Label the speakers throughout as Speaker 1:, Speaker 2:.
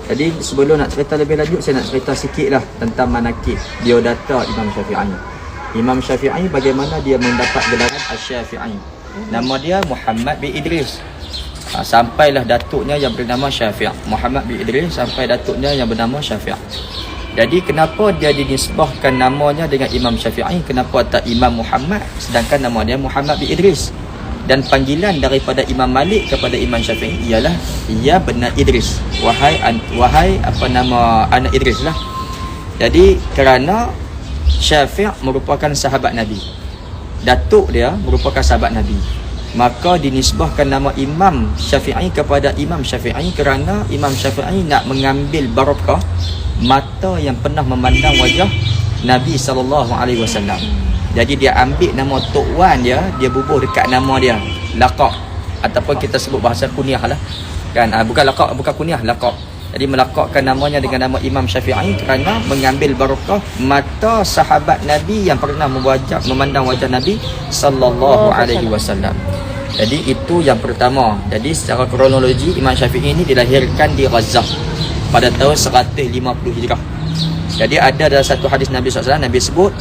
Speaker 1: Jadi sebelum nak cerita lebih lanjut, saya nak cerita sikit lah tentang manakib biodata Imam Syafi'i. Imam Syafi'i bagaimana dia mendapat gelaran Asy-Syafi'i. Nama dia Muhammad bin Idris. Sampailah datuknya yang bernama Syafi'. Muhammad bin Idris sampai datuknya yang bernama Syafi'. Jadi kenapa dia dinisbahkan namanya dengan Imam Syafi'i? Kenapa tak Imam Muhammad sedangkan nama dia Muhammad bin Idris? Dan panggilan daripada Imam Malik kepada Imam Syafi'i ialah ya benar Idris. Wahai apa nama anak Idris lah. Jadi kerana Syafi' merupakan sahabat Nabi, datuk dia merupakan sahabat Nabi, maka dinisbahkan nama Imam Syafi'i kepada Imam Syafi'i kerana Imam Syafi'i nak mengambil barakah mata yang pernah memandang wajah Nabi SAW. Jadi dia ambil nama Tok Wan dia bubuh dekat nama dia, laqab, ataupun kita sebut bahasa kunyah lah kan, bukan laqab, bukan kunyah, laqab. Jadi melaqabkan namanya dengan nama Imam Syafi'i kerana mengambil barakah mata sahabat Nabi yang pernah memandang wajah Nabi SAW. Jadi itu yang pertama. Jadi secara kronologi Imam Syafi'i ini dilahirkan di Gaza pada tahun 150 Hijrah. Jadi ada dalam satu hadis Nabi SAW, Nabi sebut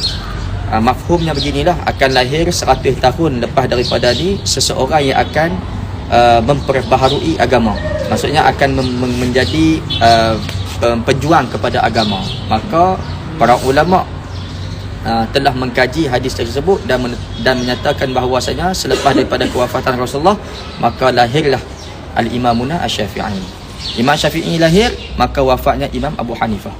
Speaker 1: mafhumnya beginilah, akan lahir 100 tahun lepas daripada ni seseorang yang akan memperbaharui agama. Maksudnya akan menjadi pejuang kepada agama. Maka para ulama telah mengkaji hadis tersebut dan menyatakan bahawasanya selepas daripada kewafatan Rasulullah, maka lahirlah Al-Imamuna Asy-Syafi'i. Imam Syafi'i lahir, maka wafatnya Imam Abu Hanifah.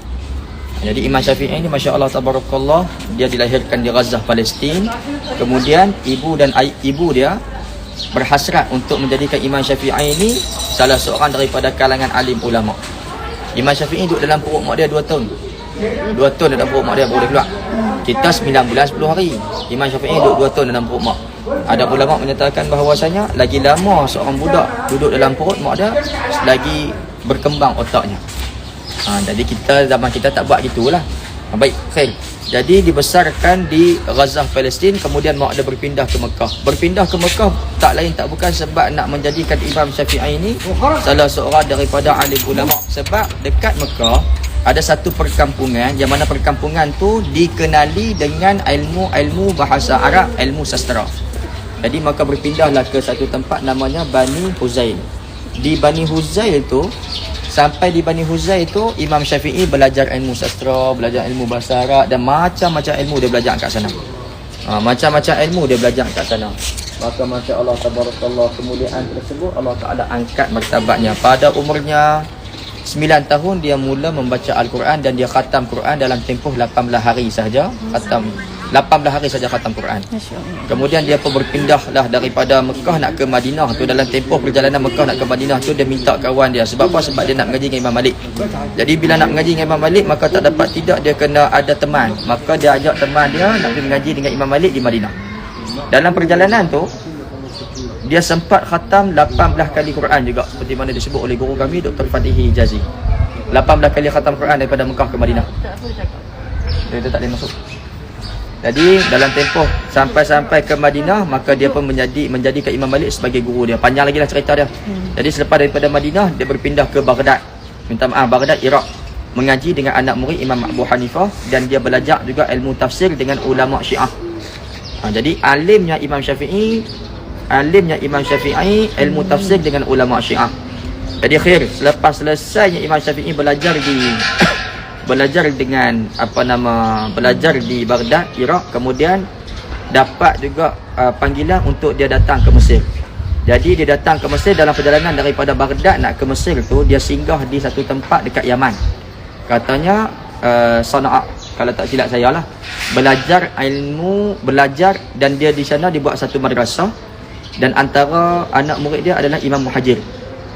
Speaker 1: Jadi Imam Syafi'i ini Masya Allah Tabarakallah, dia dilahirkan di Gaza, Palestin. Kemudian ibu dia berhasrat untuk menjadikan Imam Syafi'i ini salah seorang daripada kalangan alim ulama. Imam Syafi'i duduk dalam perut mak dia 2 tahun. 2 tahun dalam perut mak dia baru dia keluar. Kita 9 bulan 10 hari. Imam Syafi'i duduk 2 tahun dalam perut mak. Ada ulama menyatakan bahawasanya lagi lama seorang budak duduk dalam perut mak dia, lagi berkembang otaknya. Jadi kita zaman kita tak buat gitulah. Baik, khair. Jadi dibesarkan di Gaza, Palestin, kemudian mak dia berpindah ke Mekah. Berpindah ke Mekah tak lain tak bukan sebab nak menjadikan Imam Syafi'i ini salah seorang daripada alim ulama. Sebab dekat Mekah ada satu perkampungan yang mana perkampungan tu dikenali dengan ilmu bahasa Arab, ilmu sastra. Jadi maka berpindahlah ke satu tempat namanya Bani Huzail. Di Bani Huzail tu, sampai di Bani Huzail itu Imam Syafi'i belajar ilmu sastra, belajar ilmu bahasa Arab dan macam-macam ilmu dia belajar kat sana. Macam-macam ilmu dia belajar kat sana. Maka Masya Allah Tabarakallah, kemuliaan tersebut Allah Ta'ala angkat martabatnya. Pada umurnya 9 tahun dia mula membaca Al-Quran dan dia khatam Quran dalam tempoh 18 hari sahaja. 18 hari saja khatam Quran. Kemudian dia pun berpindahlah daripada Mekah nak ke Madinah tu. Dalam tempoh perjalanan Mekah nak ke Madinah tu, dia minta kawan dia. Sebab apa? Sebab dia nak mengaji dengan Imam Malik. Jadi bila nak mengaji dengan Imam Malik, maka tak dapat tidak, dia kena ada teman. Maka dia ajak teman dia nak pergi mengaji dengan Imam Malik di Madinah. Dalam perjalanan tu dia sempat khatam 18 kali Quran juga, seperti mana disebut oleh guru kami Dr. Fatihi Jazi. 18 kali khatam Quran daripada Mekah ke Madinah. Dia tak boleh masuk. Jadi dalam tempoh sampai ke Madinah, maka dia pun menjadikan Imam Malik sebagai guru dia. Panjang lagi lah cerita dia. Jadi selepas daripada Madinah, dia berpindah ke Baghdad. Baghdad, Iraq. Mengaji dengan anak murid Imam Abu Hanifah dan dia belajar juga ilmu tafsir dengan ulama Syiah. Jadi alimnya Imam Syafi'i ilmu tafsir dengan ulama Syiah. Jadi khair, selepas selesainya Imam Syafi'i belajar di Baghdad, Iraq, kemudian dapat juga panggilan untuk dia datang ke Mesir. Jadi dia datang ke Mesir. Dalam perjalanan daripada Baghdad nak ke Mesir tu, dia singgah di satu tempat dekat Yaman. Katanya Sana'a, kalau tak silap saya lah, belajar dan dia di sana dibuat satu madrasah dan antara anak murid dia adalah Imam Muhajir.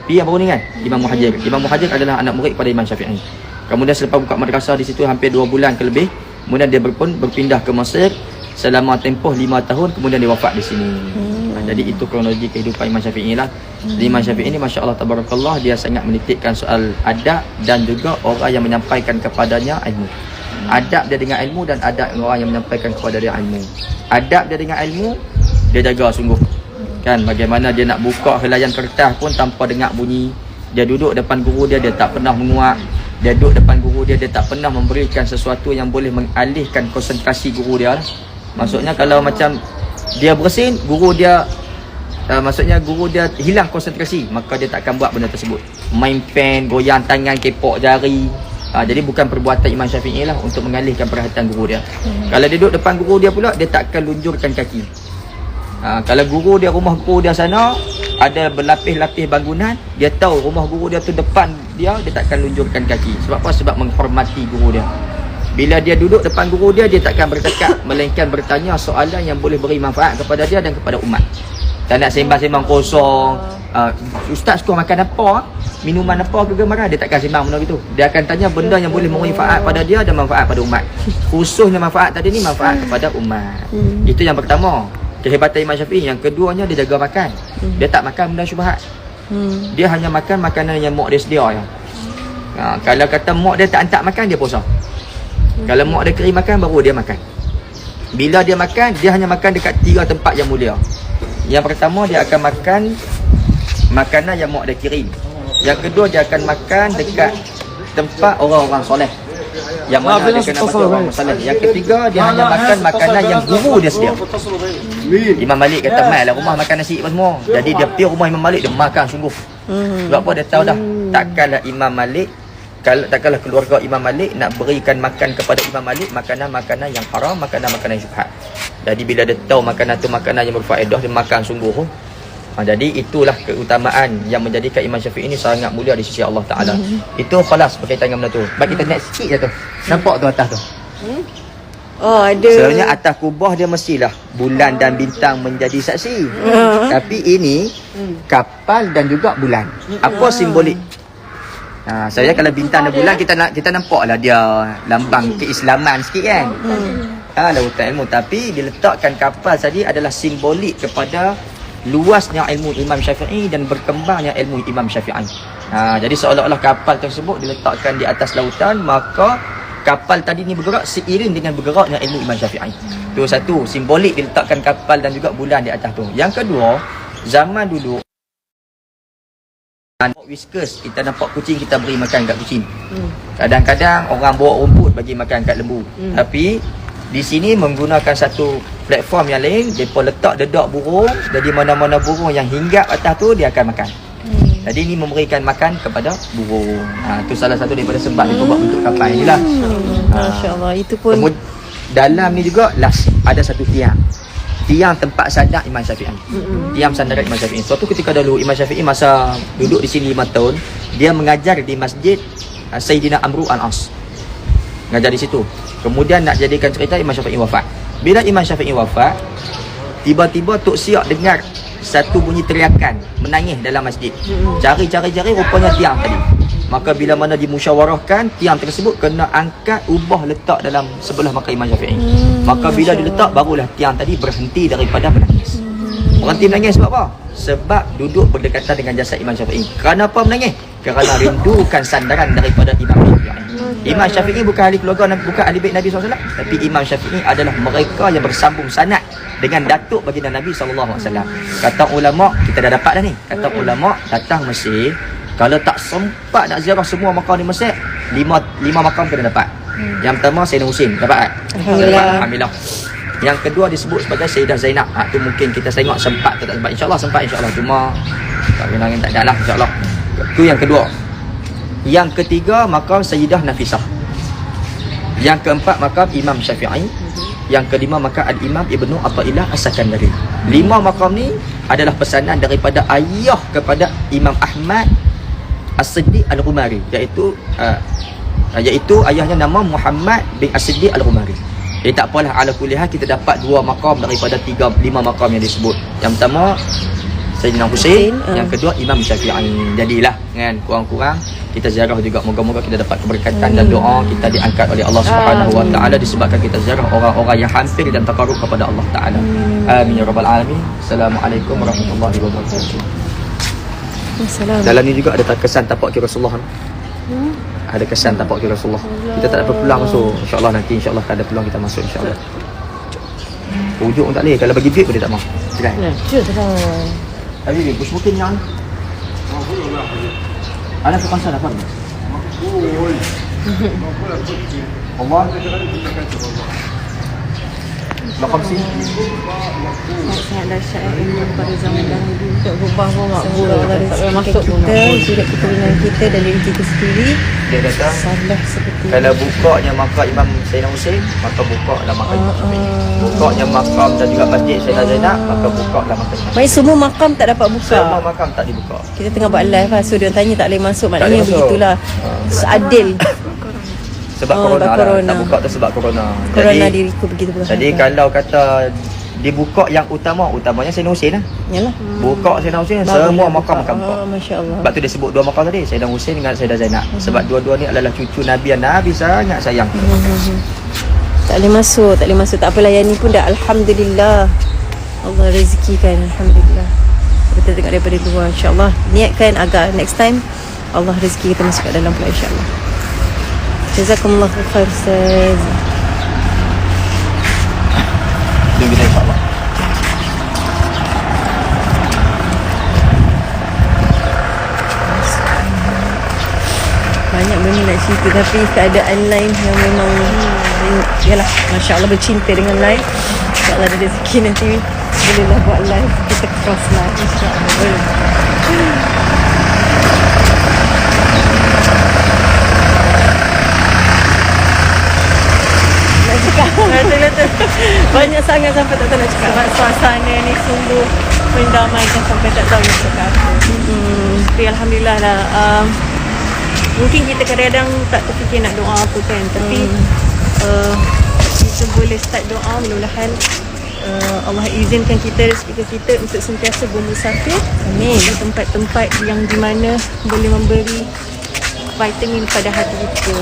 Speaker 1: Yang baru ni kan, Imam Muhajir. Imam Muhajir adalah anak murid pada Imam Syafi'i. Kemudian selepas buka madrasah di situ hampir 2 bulan ke lebih, kemudian dia pun berpindah ke Mesir selama tempoh 5 tahun, kemudian dia wafat di sini. Jadi itu kronologi kehidupan Imam Syafi'i lah. Imam Syafi'i ini Masya Allah Tabarakallah, dia sangat menitikkan soal adab dan juga orang yang menyampaikan kepadanya ilmu. Adab dia dengan ilmu dan adab orang yang menyampaikan kepada dia ilmu. Adab dia dengan ilmu, dia jaga sungguh. Kan, bagaimana dia nak buka helaian kertas pun tanpa dengar bunyi Dia duduk depan guru dia tak pernah menguak. Dia duduk depan guru dia tak pernah memberikan sesuatu yang boleh mengalihkan konsentrasi guru dia lah. Maksudnya kalau macam dia bersin, guru dia maksudnya guru dia hilang konsentrasi, maka dia tak akan buat benda tersebut. Main pen, goyang tangan, kepok jari. Jadi bukan perbuatan Imam Syafi'i lah untuk mengalihkan perhatian guru dia. Kalau dia duduk depan guru dia pula, dia tak akan lunjurkan kaki. Kalau guru dia, rumah guru dia sana ada berlapis-lapis bangunan, dia tahu rumah guru dia tu depan dia tak akan lunjurkan kaki. Sebab apa? Sebab menghormati guru dia. Bila dia duduk depan guru dia takkan bercakap, melainkan bertanya soalan yang boleh beri manfaat kepada dia dan kepada umat. Tak nak sembang-sembang kosong. Ustaz suka makan apa? Minuman apa ke gemara? Dia takkan sembang benda gitu. Dia akan tanya benda yang boleh memberi manfaat pada dia dan manfaat pada umat. Khususnya manfaat tadi ni manfaat kepada umat. Itu yang pertama. Kehebatan Imam Syafi'i. Yang keduanya, dia jaga makan. Dia tak makan benda syubhat. Dia hanya makan makanan yang mak dia sedia je. Kalau kata mak dia tak hantar makan, dia puasa. Kalau mak dia kirim makan, baru dia makan. Bila dia makan, dia hanya makan dekat 3 tempat yang mulia. Yang pertama, dia akan makan makanan yang mak dia kirim. Yang kedua, dia akan makan dekat tempat orang-orang soleh, yang mana dia kena bantu orang soleh. Yang ketiga, dia hanya makan makanan yang guru dia sedia. Imam Malik kata, mai lah rumah makan nasi apa semua. Jadi dia pergi rumah Imam Malik, dia makan sungguh. Sebab apa? Dia tahu dah, takkanlah Imam Malik, takkanlah keluarga Imam Malik nak berikan makan kepada Imam Malik makanan-makanan yang haram, makanan-makanan yang syubhat. Jadi bila dia tahu makanan tu makanan yang berfaedah, dia makan sungguh. Jadi itulah keutamaan yang menjadikan Imam Syafi'i ini sangat mulia di sisi Allah Ta'ala. Itu khalas berkaitan dengan benda tu. Baik kita naik sikit je tu. Nampak tu atas tu?
Speaker 2: Oh, ada.
Speaker 1: Sebenarnya atas kubah dia mestilah bulan dan bintang menjadi saksi. Tapi ini kapal dan juga bulan. Apa simbolik? Saya kalau bintang dan bulan kita nampaklah dia lambang keislaman sikit kan. Lautan ilmu. Tapi diletakkan kapal tadi adalah simbolik kepada luasnya ilmu Imam Syafi'i dan berkembangnya ilmu Imam Syafi'i. Jadi seolah-olah kapal tersebut diletakkan di atas lautan, maka kapal tadi ni bergerak seiring dengan bergeraknya ilmu Imam Syafi'i. Itu satu, simbolik diletakkan kapal dan juga bulan di atas tu. Yang kedua, zaman dulu whiskas, kita nampak kucing, kita beri makan kat kucing. Kadang-kadang orang bawa rumput bagi makan kat lembu. Tapi di sini menggunakan satu platform yang lain, mereka letak dedak burung. Jadi mana-mana burung yang hinggap atas tu, dia akan makan. Jadi ini memberikan makan kepada burung. Itu salah satu daripada sebab dia buat bentuk kapal inilah.
Speaker 2: Masya-Allah, itu pun
Speaker 1: dalam ni juga last ada satu tiang tempat sandar Imam Syafi'i. Tiang sandaran Imam Syafi'i. Suatu ketika dahulu Imam Syafi'i masa duduk di sini 5 tahun, dia mengajar di masjid Sayyidina Amru Al-As. Mengajar di situ. Kemudian nak jadikan cerita, Imam Syafi'i wafat. Bila Imam Syafi'i wafat, tiba-tiba Tok Siak dengar satu bunyi teriakan, menangis dalam masjid. Cari-cari rupanya tiang tadi. Maka bila mana dimusyawarahkan, tiang tersebut kena angkat, ubah letak dalam sebelah makam Imam Syafi'i. Maka bila diletak, barulah tiang tadi berhenti daripada menangis. Berhenti menangis sebab apa? Sebab duduk berdekatan dengan jasad Imam Syafi'i. Kerana apa menangis? Kerana rindukan sandaran daripada Imam Syafi'i. Imam Syafi'i bukan ahli keluarga, bukan ahli bait Nabi SAW. Tapi Imam Syafi'i adalah mereka yang bersambung sanad dengan datuk baginda Nabi SAW. Kata ulama, kita dah dapat dah ni. Kata ulama, datang Mesir, kalau tak sempat nak ziarah semua makam di Mesir, lima makam kena dapat. Yang pertama Sayyidina Husin, dapat? Alhamdulillah. Yang kedua disebut sebagai Sayyidah Zainab. Tu mungkin kita tengok sempat atau tak sempat. InsyaAllah sempat, insyaAllah. Cuma tak ada lah, insyaAllah. Itu yang kedua. Yang ketiga, makam Sayyidah Nafisah. Yang keempat, makam Imam Syafi'i. Yang kelima, makam Al-Imam Ibnu Athaillah As-Sakandari. 5 makam ni adalah pesanan daripada ayah kepada Imam Ahmad As-Siddiq Al-Ghumari, iaitu ayahnya nama Muhammad bin As-Siddiq Al-Ghumari. Jadi tak apalah, ala kuliah kita dapat 2 makam daripada 5 makam yang disebut. Yang pertama Sayyidina Husain, yang kedua Imam Syafi'i. Jadilah kan, kurang-kurang kita ziarah juga, moga-moga kita dapat keberkatan dan doa kita diangkat oleh Allah Subhanahu wa taala disebabkan kita ziarah orang-orang yang hampir dan takarrub kepada Allah taala. Amin ya rabbal alamin. Assalamualaikum warahmatullahi wabarakatuh. Dalam ni juga ada kesan tapak kaki Rasulullah. Ada kesan tapak kaki Rasulullah. Kita tak dapat peluang masuk. InsyaAllah nanti insyaAllah ada peluang kita masuk insyaAllah. Ujung tak boleh. Kalau bagi vape boleh tak mau? Cerai.
Speaker 2: Cerai.
Speaker 1: Tapi push mungkin yang Ana tukang sana apa? Allah. Bakam sih.
Speaker 2: Sangat dahsyat ilmu pada zaman dahulu.
Speaker 3: Tak berubah pun mak
Speaker 2: Semoga Allah rezeki
Speaker 3: masuk
Speaker 2: kita, surat keturunan kita dan diri kita sendiri
Speaker 1: Dia kata
Speaker 2: saleh seperti
Speaker 1: kalau bukanya makam Imam Sayyidina Husain, maka bukalah makam bukanya makam dan juga masjid Sayyidah Zainab, maka bukalah makam Imam.
Speaker 2: Baik, semua makam tak dapat buka.
Speaker 1: Semua makam tak dibuka.
Speaker 2: Kita tengah buat live lah. So dia tanya tak boleh masuk.
Speaker 1: Tak
Speaker 2: Maknanya
Speaker 1: boleh masuk.
Speaker 2: begitulah. Adil.
Speaker 1: Sebab
Speaker 2: Oh,
Speaker 1: corona
Speaker 2: sebab
Speaker 1: lah.
Speaker 2: corona.
Speaker 1: Tak buka tu sebab corona.
Speaker 2: Corona diriku begitu pula.
Speaker 1: Jadi kalau kata dibuka yang utamanya Sayyidina Husain lah.
Speaker 2: Yalah.
Speaker 1: Buka Sayyidina Husain
Speaker 2: Bagus
Speaker 1: semua
Speaker 2: dah
Speaker 1: makam
Speaker 2: buka.
Speaker 1: buka.
Speaker 2: Masya Allah.
Speaker 1: Sebab tu dia sebut dua makam tadi, Sayyidina Husain dengan Sayyidah Zainab. Sebab dua-dua ni adalah cucu Nabi yang Nabi sangat sayang.
Speaker 2: Tak boleh masuk. Tak boleh masuk. Tak apalah, yang ni pun dah Alhamdulillah. Allah rezekikan. Alhamdulillah. Kita tengok daripada luar, insyaAllah. Niatkan agar next time Allah rezeki kita masuk kat dalam pula, insyaAllah. Jazakumullah khair, Ustaz.
Speaker 1: Jom kita insyaAllah.
Speaker 2: Banyak benda nak cerita, tapi keadaan lain yang memang yalah, Masya Allah bercinta dengan live. InsyaAllah ada rezeki nanti bolehlah buat live. Kita cross live, InsyaAllah boleh. Nak cakap betul-betul banyak sangat sampai tak tahu nak cakap. Sebab suasana ni sungguh mendamaikan sampai tak tahu nak cakap apa. Tapi Alhamdulillah lah. Mungkin kita kadang-kadang tak terfikir nak doa apa kan. Tapi kita boleh start doa, mudah-mudahan Allah izinkan kita, rezekikan kita untuk sentiasa bermusafir di tempat-tempat yang di mana boleh memberi vitamin pada hati kita.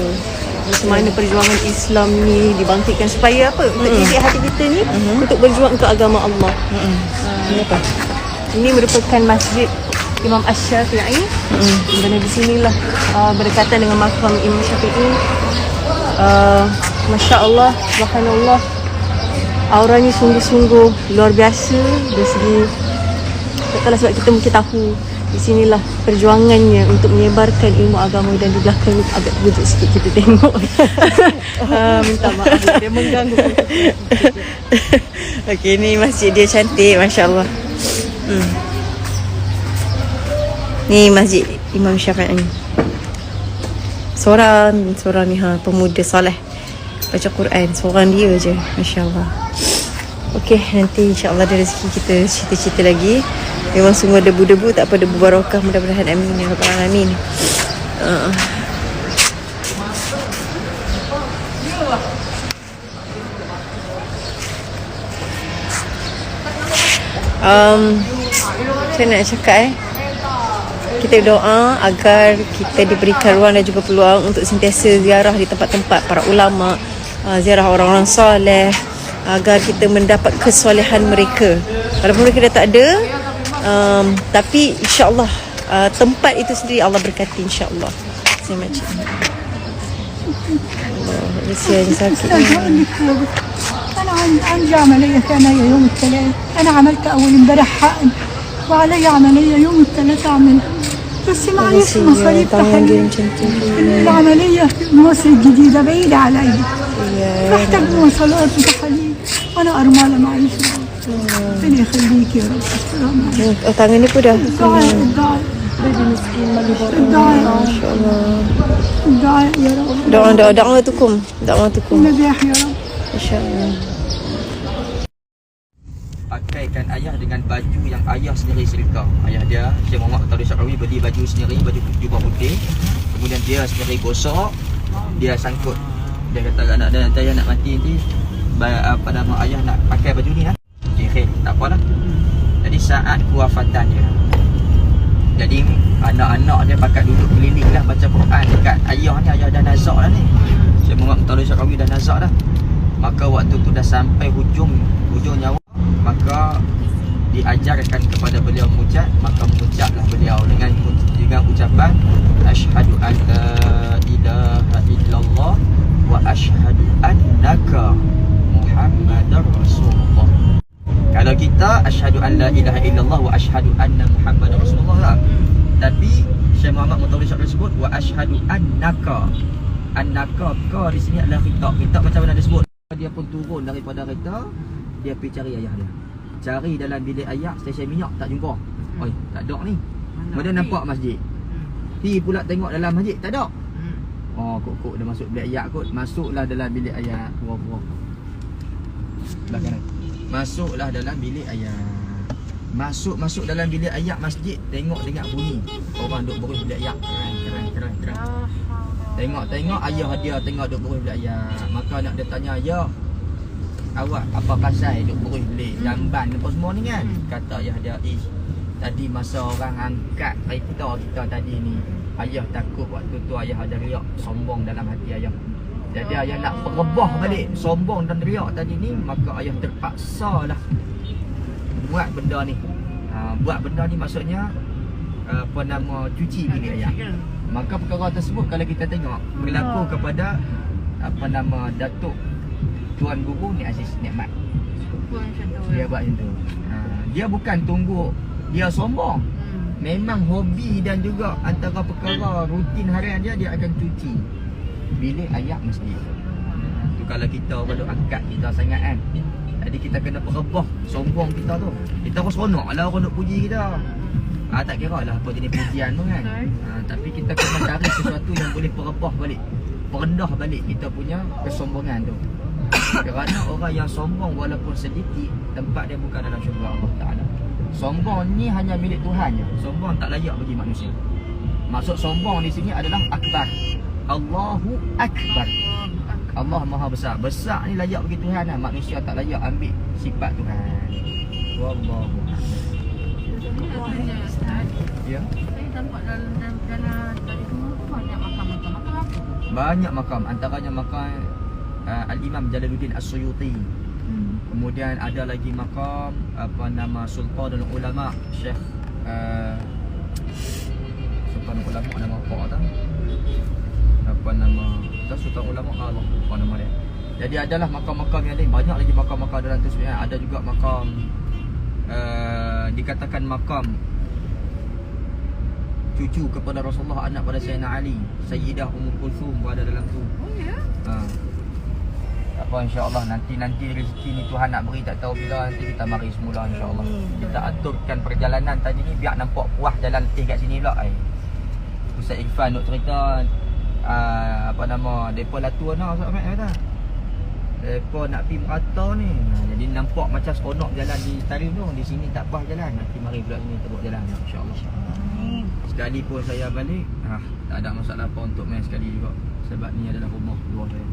Speaker 2: Macam mana perjuangan Islam ni dibangkitkan supaya apa? Untuk didik hati kita ni untuk berjuang untuk agama Allah. Kenapa? Ini merupakan masjid Imam Asy-Syafi'i. Kerana di sinilah berdekatan dengan makam Imam Syafi'i. Masya Allah, subhanallah, auranya sungguh-sungguh luar biasa dari segi, takkanlah sebab kita mungkin tahu di sinilah perjuangannya untuk menyebarkan ilmu agama, dan di belakang agak terkejut sikit kita tengok. Minta maaf dia mengganggu. Okey, ni masjid dia cantik, Masya Allah. Ni masjid Imam Syafi'i. Seorang ni pemuda soleh, baca Quran, seorang dia je, Masya Allah. Okey, nanti insya Allah ada rezeki kita cerita-cerita lagi. Memang semua debu-debu, tak apa, debu barakah, mudah-mudahan, amin ya rabbal alamin. Saya nak cakap kita doa agar kita diberikan ruang dan juga peluang untuk sentiasa ziarah di tempat-tempat para ulama, ziarah orang-orang soleh, agar kita mendapat kesolehan mereka. Walaupun mereka dah tak ada, tapi insya-Allah tempat itu sendiri Allah berkati, insya-Allah. Saya macam Allah, kesian sakit.
Speaker 4: أنا عندي عملية ثانية يوم الثلاث. أنا عملت أول امبارح حقن وعلي عملية يوم الثلاث أعملها، بس معيش مصاريف تحاليل. العملية في مصر الجديدة بعيدة عليا، محتاج مواصلات وتحاليل، وأنا أرملة معيش. ربنا يخليك يا رب. السلام عليكم.
Speaker 2: Tangan ni pun dah
Speaker 4: الدعاء الدعاء الدعاء الدعاء يا رب.
Speaker 2: doa tukum.
Speaker 4: النجاح يا رب.
Speaker 2: InsyaAllah.
Speaker 1: Pakaikan ayah dengan baju yang ayah sendiri setrika. Ayah dia, Syekh Muhammad Taufik Syarawi, beli baju sendiri, baju jubah putih. Kemudian dia sendiri gosok, dia sangkut. Dia kata anak dia, nanti ayah nak mati nanti, apa nama, ayah nak pakai baju ni lah. Okay, tak apalah. Jadi saat kewafatan dia, jadi anak-anak dia pakat duduk keliling lah baca Quran dekat ayah ni. Ayah dah nazak dah ni, Syekh Muhammad Taufik Syarawi dah nazak dah. Maka waktu tu dah sampai hujung nyawa, maka diajarkan kepada beliau mengucap, maka mengucaplah beliau dengan ucapan asyhadu an la ilaha illallah wa asyhadu annaka Muhammadar Rasulullah. Kalau kita asyhadu an la ilaha illallah wa asyhadu anna Muhammadar Rasulullah lah. Tapi Syekh Muhammad Mutawalli Syekh sebut wa asyhadu annaka. Annaka ka di sini adalah khitab. Khitab macam mana dia sebut? Dia pun turun daripada kereta, dia pergi cari ayah dia. Cari dalam bilik ayah, stesen minyak tak jumpa. Oi, tak ada ni. Kemudian nampak masjid. Pergi pula tengok dalam masjid, tak ada. Oh, kok dah masuk bilik ayah kot. Masuklah dalam bilik ayah. Pura-pura. Sebelah kanan. Masuklah dalam bilik ayah. Masuk dalam bilik ayah masjid, tengok bunyi. Orang duk berus bilik ayah. Keren. Tengok ayah dia tengok duk berus bilik ayah. Maka nak dia tanya, "Ya, awak apa pasal duk berus bilik jamban apa semua ni kan?" Kata ayah dia, "Tadi masa orang angkat kereta kita tadi ni, ayah takut waktu tu ayah ada riak sombong dalam hati ayah. Jadi ayah nak perebah balik sombong dan riak tadi ni, maka ayah terpaksa lah buat benda ni. Buat benda ni maksudnya cuci bilik ayah. Maka perkara tersebut kalau kita tengok berlaku kepada Datuk Tuan Guru Ni Aziz Nikmat. Dia buat macam tu. Dia bukan tunggu dia sombong. Memang hobi dan juga antara perkara rutin harian dia akan cuci bilik ayah masjid. Tu kalau kita baru angkat kita sangat kan. Jadi kita kena perebah sombong kita tu. Kita pun seronok lah orang nak puji kita. Tak kira lah apa jenis pujian pun kan. Tapi kita kena cari sesuatu yang boleh perebah balik, perendah balik kita punya kesombongan tu. Kerana orang yang sombong walaupun sedikit, tempat dia bukan dalam syurga Allah Ta'ala. Sombong ni hanya milik Tuhan je. Sombong tak layak bagi manusia. Maksud sombong di sini adalah akbar. Allahu Akbar. Allah Maha Besar. Besar ni layak bagi Tuhan lah. Manusia tak layak ambil sifat Tuhan. Wallahu a'lam. Ya.
Speaker 3: Saya nampak dalam tadi tu banyak makam.
Speaker 1: Banyak makam. Antaranya makam Al-Imam Jalaluddin As-Suyuti. Kemudian ada lagi makam Sultanul Ulama Syekh Sultanul Ulama nama apa Sultan Ulama Allah apa nama dia. Jadi adalah makam-makam yang lain. Banyak lagi makam-makam dalam tu sebenarnya. Ada juga makam dikatakan makam cucu kepada Rasulullah, anak pada Sayyidina Ali, Sayyidah Ummu Kulthum berada dalam tu.
Speaker 3: Oh ya.
Speaker 1: Apa insya-Allah nanti rezeki ni Tuhan nak beri tak tahu bila, nanti kita mari semula insya-Allah. Kita aturkan perjalanan tadi ni biar nampak puas jalan letih kat sini pula. Ustaz Irfan nak cerita depa Latu ana Ustaz Ahmad kata. Depa nak pergi merata ni. Jadi nampak macam seronok jalan di Tarim tu. Di sini tak pas jalan. Nanti mari pula sini teruk jalan insya-Allah. Sekali pun saya balik, tak ada masalah apa untuk main sekali juga. Sebab ni adalah rumah kedua saya.